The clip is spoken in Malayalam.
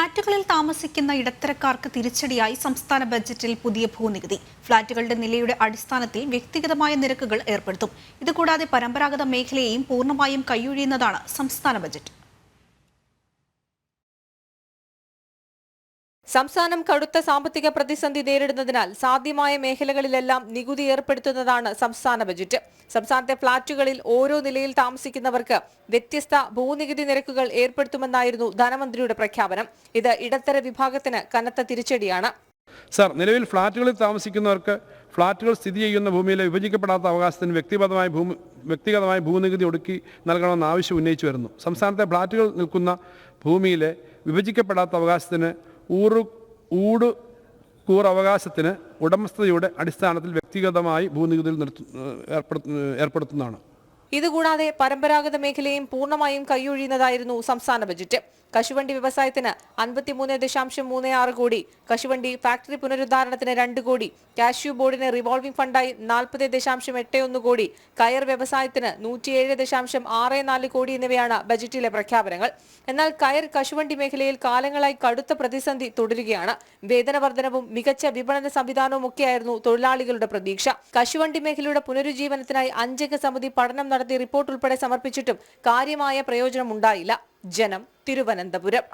ഫ്ളാറ്റുകളിൽ താമസിക്കുന്ന ഇടത്തരക്കാർക്ക് തിരിച്ചടിയായി സംസ്ഥാന ബജറ്റിൽ പുതിയ ഭൂനികുതി. ഫ്ളാറ്റുകളുടെ നിലയുടെ അടിസ്ഥാനത്തിൽ വ്യക്തിഗതമായ നിരക്കുകൾ ഏർപ്പെടുത്തും. ഇതുകൂടാതെ പരമ്പരാഗത മേഖലയെയും പൂർണ്ണമായും കൈയൊഴിയുന്നതാണ് സംസ്ഥാന ബജറ്റ്. സംസ്ഥാനം കടുത്ത സാമ്പത്തിക പ്രതിസന്ധി നേരിടുന്നതിനാൽ സാധ്യമായ മേഖലകളിലെല്ലാം നികുതി ഏർപ്പെടുത്തുന്നതാണ് സംസ്ഥാന ബജറ്റ്. സംസ്ഥാനത്തെ ഫ്ളാറ്റുകളിൽ ഓരോ നിലയിൽ താമസിക്കുന്നവർക്ക് വ്യത്യസ്ത ഭൂനികുതി നിരക്കുകൾ ഏർപ്പെടുത്തുമെന്നായിരുന്നു ധനമന്ത്രിയുടെ പ്രഖ്യാപനം. ഇത് ഇടത്തര വിഭാഗത്തിന് കനത്ത തിരിച്ചടിയാണ്. സർ, നിലവിൽ ഫ്ളാറ്റുകളിൽ താമസിക്കുന്നവർക്ക് ഫ്ളാറ്റുകൾ സ്ഥിതി ചെയ്യുന്ന ഭൂമിയിലെ വിഭജിക്കപ്പെടാത്ത അവകാശത്തിന് വ്യക്തിഗതമായ ഭൂനികുതി ഒടുക്കി നൽകണമെന്ന ആവശ്യം ഉന്നയിച്ചു വരുന്നു. സംസ്ഥാനത്തെ ഫ്ളാറ്റുകൾ നിൽക്കുന്ന ഭൂമിയിലെ വിഭജിക്കപ്പെടാത്ത അവകാശത്തിന് ഊട് കൂറവകാശത്തിന് ഉടമസ്ഥതയുടെ അടിസ്ഥാനത്തിൽ വ്യക്തിഗതമായി ഭൂനികുതിയിൽ ഏർപ്പെടുത്തുന്നതാണ്. ഇതുകൂടാതെ പരമ്പരാഗത മേഖലയും പൂർണ്ണമായും കൈയൊഴിയുന്നതായിരുന്നു സംസ്ഥാന ബജറ്റ്. കശുവണ്ടി വ്യവസായത്തിന് 53.36 കോടി, കശുവണ്ടി ഫാക്ടറി പുനരുദ്ധാരണത്തിന് 2 കോടി, കാഷ്യൂ ബോർഡിന് റിവോൾവിംഗ് ഫണ്ടായി 40.81 കോടി, കയർ വ്യവസായത്തിന് 107.64 കോടി എന്നിവയാണ് ബജറ്റിലെ പ്രഖ്യാപനങ്ങൾ. എന്നാൽ കയർ കശുവണ്ടി മേഖലയിൽ കാലങ്ങളായി കടുത്ത പ്രതിസന്ധി തുടരുകയാണ്. വേതന വർധനവും മികച്ച വിപണന സംവിധാനവും ഒക്കെയായിരുന്നു തൊഴിലാളികളുടെ പ്രതീക്ഷ. കശുവണ്ടി മേഖലയുടെ പുനരുജ്ജീവനത്തിനായി 5 അംഗ സമിതി പഠനം നടത്തി റിപ്പോർട്ട് ഉൾപ്പെടെ സമർപ്പിച്ചിട്ടും കാര്യമായ പ്രയോജനമുണ്ടായില്ല. ജനം, തിരുവനന്തപുരം.